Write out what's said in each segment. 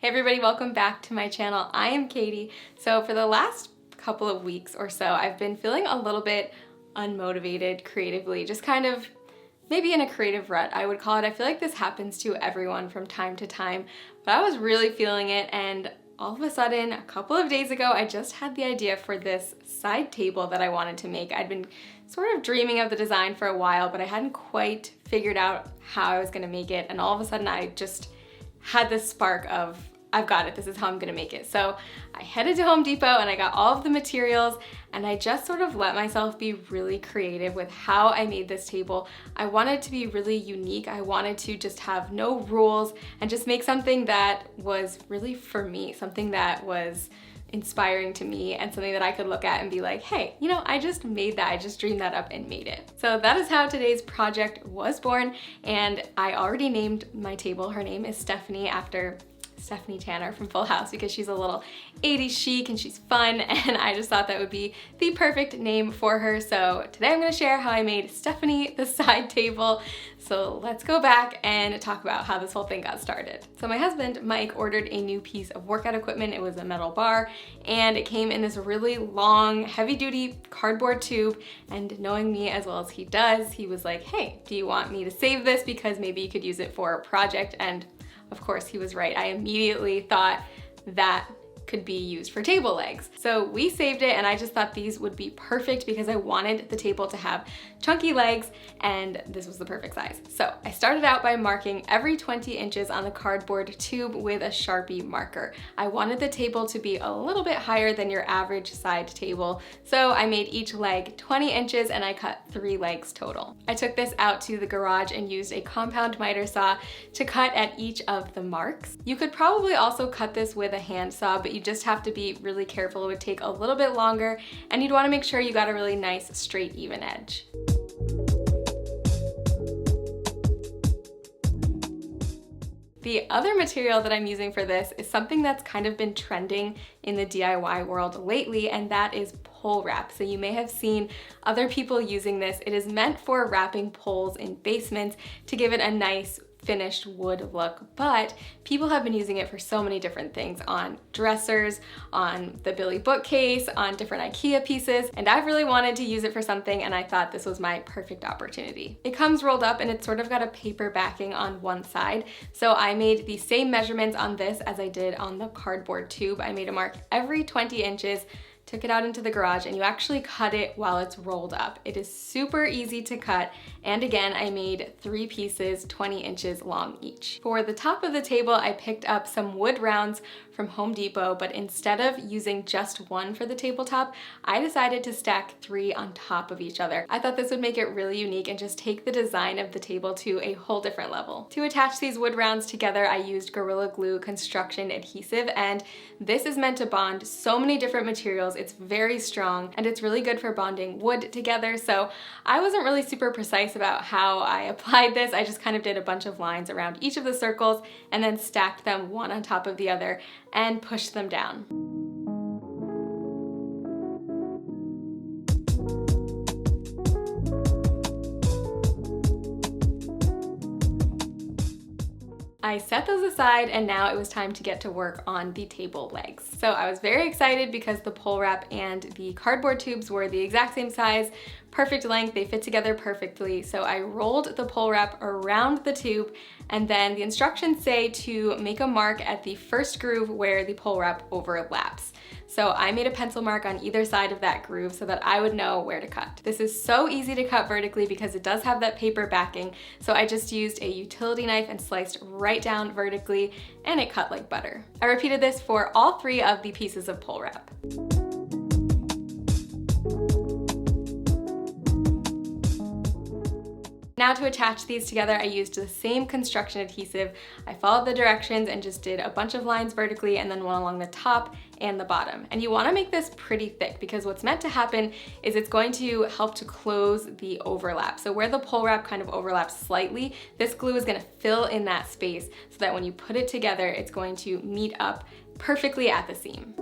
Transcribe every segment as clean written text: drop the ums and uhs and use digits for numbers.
Hey everybody, welcome back to my channel. I am Katie. So for the last couple of weeks or so, I've been feeling a little bit unmotivated creatively, just kind of maybe in a creative rut, I would call it. I feel like this happens to everyone from time to time, but I was really feeling it, and all of a sudden, a couple of days ago, I just had the idea for this side table that I wanted to make. I'd been sort of dreaming of the design for a while, but I hadn't quite figured out how I was gonna make it, and all of a sudden I just had this spark of, I've got it, this is how I'm gonna make it. So I headed to Home Depot and I got all of the materials, and I just sort of let myself be really creative with how I made this table. I wanted to be really unique. I wanted to just have no rules and just make something that was really for me, something that was inspiring to me and something that I could look at and be like, hey, you know, I just made that, I just dreamed that up and made it. So that is how today's project was born, and I already named my table. Her name is Stephanie, after Stephanie Tanner from Full House, because she's a little 80s chic and she's fun, and I just thought that would be the perfect name for her. So today I'm going to share how I made Stephanie the side table. So let's go back and talk about how this whole thing got started. So my husband, Mike, ordered a new piece of workout equipment. It was a metal bar, and it came in this really long, heavy-duty cardboard tube, and knowing me as well as he does, he was like, hey, do you want me to save this because maybe you could use it for a project? And of course, he was right. I immediately thought that could be used for table legs. So we saved it, and I just thought these would be perfect because I wanted the table to have chunky legs, and this was the perfect size. So I started out by marking every 20 inches on the cardboard tube with a Sharpie marker. I wanted the table to be a little bit higher than your average side table, so I made each leg 20 inches and I cut 3 legs total. I took this out to the garage and used a compound miter saw to cut at each of the marks. You could probably also cut this with a hand saw, but you just have to be really careful. It would take a little bit longer, and you'd want to make sure you got a really nice straight even edge. The other material that I'm using for this is something that's kind of been trending in the DIY world lately, and that is pole wrap. So you may have seen other people using this. It is meant for wrapping poles in basements to give it a nice finished wood look, but people have been using it for so many different things, on dressers, on the Billy bookcase, on different IKEA pieces, and I've really wanted to use it for something, and I thought this was my perfect opportunity. It comes rolled up and it's sort of got a paper backing on one side, so I made the same measurements on this as I did on the cardboard tube. I made a mark every 20 inches, took it out into the garage, and you actually cut it while it's rolled up. It is super easy to cut, and again, I made 3 pieces 20 inches long each. For the top of the table, I picked up some wood rounds from Home Depot, but instead of using just one for the tabletop, I decided to stack 3 on top of each other. I thought this would make it really unique and just take the design of the table to a whole different level. To attach these wood rounds together, I used Gorilla Glue construction adhesive, and this is meant to bond so many different materials. It's very strong, and it's really good for bonding wood together. So I wasn't really super precise about how I applied this. I just kind of did a bunch of lines around each of the circles and then stacked them one on top of the other and pushed them down. I set those aside, and now it was time to get to work on the table legs. So I was very excited because the pole wrap and the cardboard tubes were the exact same size, perfect length, they fit together perfectly. So I rolled the pole wrap around the tube, and then the instructions say to make a mark at the first groove where the pole wrap overlaps. So I made a pencil mark on either side of that groove so that I would know where to cut. This is so easy to cut vertically because it does have that paper backing, so I just used a utility knife and sliced right down vertically, and it cut like butter. I repeated this for all 3 of the pieces of pole wrap. Now to attach these together, I used the same construction adhesive. I followed the directions and just did a bunch of lines vertically and then one along the top and the bottom. And you wanna make this pretty thick because what's meant to happen is it's going to help to close the overlap. So where the pole wrap kind of overlaps slightly, this glue is gonna fill in that space so that when you put it together, it's going to meet up perfectly at the seam.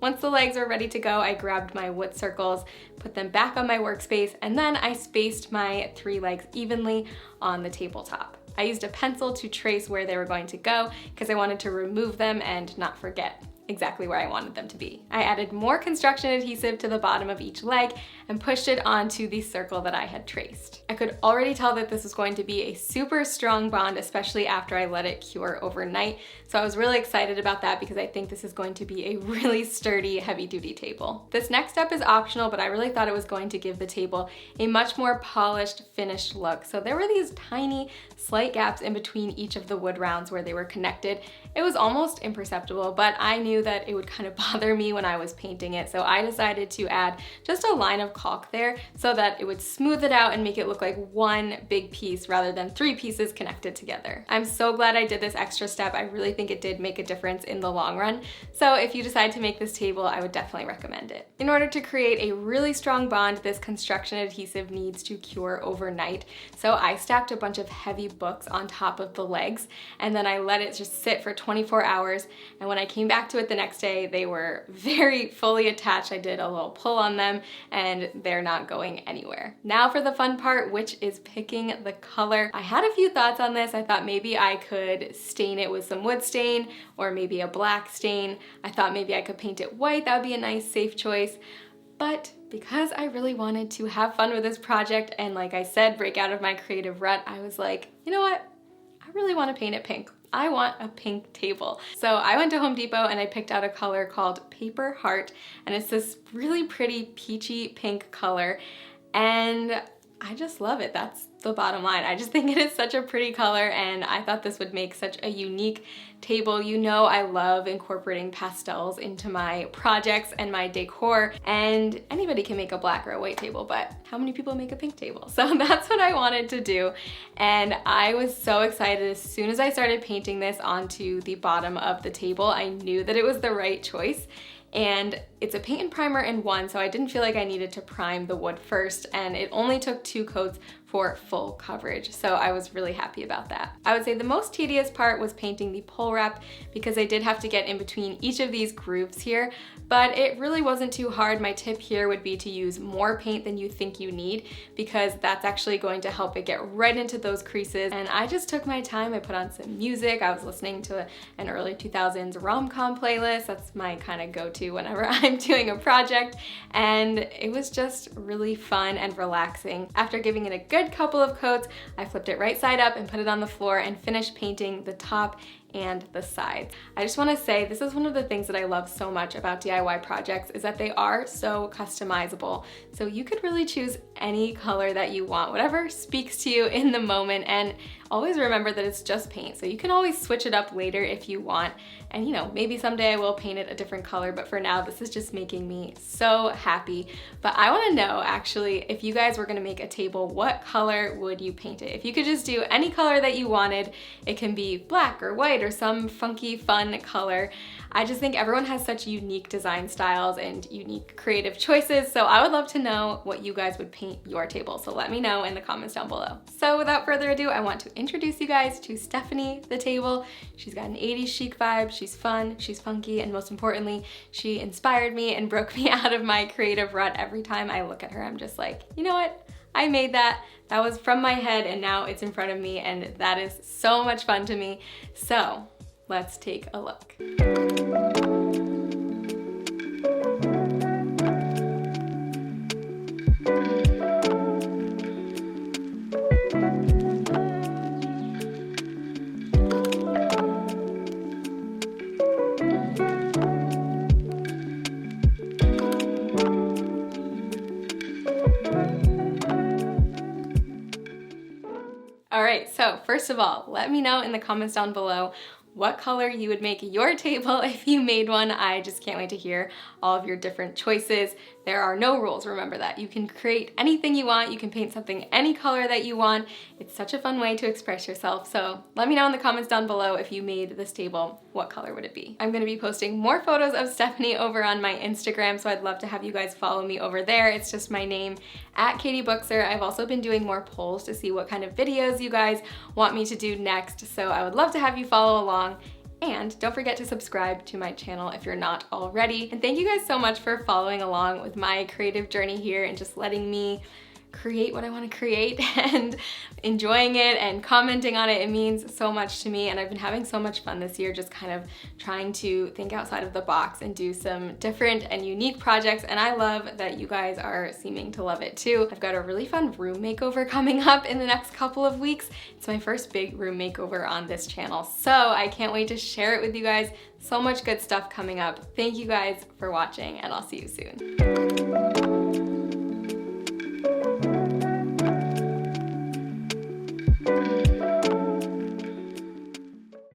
Once the the legs were ready to go, I grabbed my wood circles, put them back on my workspace, and then I spaced my 3 legs evenly on the tabletop. I used a pencil to trace where they were going to go because I wanted to remove them and not forget exactly where I wanted them to be. I added more construction adhesive to the bottom of each leg and pushed it onto the circle that I had traced. I could already tell that this was going to be a super strong bond, especially after I let it cure overnight. So I was really excited about that because I think this is going to be a really sturdy, heavy-duty table. This next step is optional, but I really thought it was going to give the table a much more polished, finished look. So there were these tiny, slight gaps in between each of the wood rounds where they were connected. It was almost imperceptible, but I knew that it would kind of bother me when I was painting it. So I decided to add just a line of caulk there so that it would smooth it out and make it look like one big piece rather than 3 pieces connected together. I'm so glad I did this extra step. I really think it did make a difference in the long run. So if you decide to make this table, I would definitely recommend it. In order to create a really strong bond, this construction adhesive needs to cure overnight. So I stacked a bunch of heavy books on top of the legs, and then I let it just sit for 24 hours. And when I came back to it the next day, they were very fully attached. I did a little pull on them and they're not going anywhere. Now for the fun part, which is picking the color. I had a few thoughts on this. I thought maybe I could stain it with some wood stain or maybe a black stain. I thought maybe I could paint it white. That would be a nice safe choice. But because I really wanted to have fun with this project and, like I said, break out of my creative rut, I was like, you know what? I really want to paint it pink. I want a pink table. So I went to Home Depot and I picked out a color called Paper Heart, and it's this really pretty peachy pink color, and I just love it. That's the bottom line. I just think it is such a pretty color, and I thought this would make such a unique table. You know, I love incorporating pastels into my projects and my decor, and anybody can make a black or a white table, but how many people make a pink table? So that's what I wanted to do, and I was so excited. As soon as I started painting this onto the bottom of the table, I knew that it was the right choice. And it's a paint and primer in one, so I didn't feel like I needed to prime the wood first, and it only took 2 coats for full coverage, so I was really happy about that. I would say the most tedious part was painting the pole wrap because I did have to get in between each of these grooves here, but it really wasn't too hard. My tip here would be to use more paint than you think you need because that's actually going to help it get right into those creases. And I just took my time. I put on some music. I was listening to an early 2000s rom-com playlist. That's my kind of go-to whenever I'm doing a project, and it was just really fun and relaxing. After giving it a good couple of coats, I flipped it right side up and put it on the floor and finished painting the top and the sides. I just want to say this is one of the things that I love so much about DIY projects is that they are so customizable. So you could really choose any color that you want, whatever speaks to you in the moment, and always remember that it's just paint. So you can always switch it up later if you want. And you know, maybe someday I will paint it a different color, but for now, this is just making me so happy. But I want to know actually, if you guys were going to make a table, what color would you paint it? If you could just do any color that you wanted, it can be black or white or some funky, fun color. I just think everyone has such unique design styles and unique creative choices, so I would love to know what you guys would paint your table, so let me know in the comments down below. So without further ado, I want to introduce you guys to Stephanie the table. She's got an 80s chic vibe, she's fun, she's funky, and most importantly, she inspired me and broke me out of my creative rut. Every time I look at her, I'm just like, you know what? I made that. That was from my head and now it's in front of me, and that is so much fun to me. So let's take a look. All right, so first of all, let me know in the comments down below what color you would make your table if you made one. I just can't wait to hear all of your different choices. There are no rules, remember that. You can create anything you want. You can paint something any color that you want. It's such a fun way to express yourself. So let me know in the comments down below if you made this table, what color would it be? I'm gonna be posting more photos of Stephanie over on my Instagram, so I'd love to have you guys follow me over there. It's just my name, @KatieBookser. I've also been doing more polls to see what kind of videos you guys want me to do next, so I would love to have you follow along. And don't forget to subscribe to my channel if you're not already. And thank you guys so much for following along with my creative journey here and just letting me create what I want to create and enjoying it and commenting on it. It means so much to me, and I've been having so much fun this year just kind of trying to think outside of the box and do some different and unique projects, and I love that you guys are seeming to love it too. I've got a really fun room makeover coming up in the next couple of weeks. It's my first big room makeover on this channel, so I can't wait to share it with you guys. So much good stuff coming up. Thank you guys for watching, and I'll see you soon.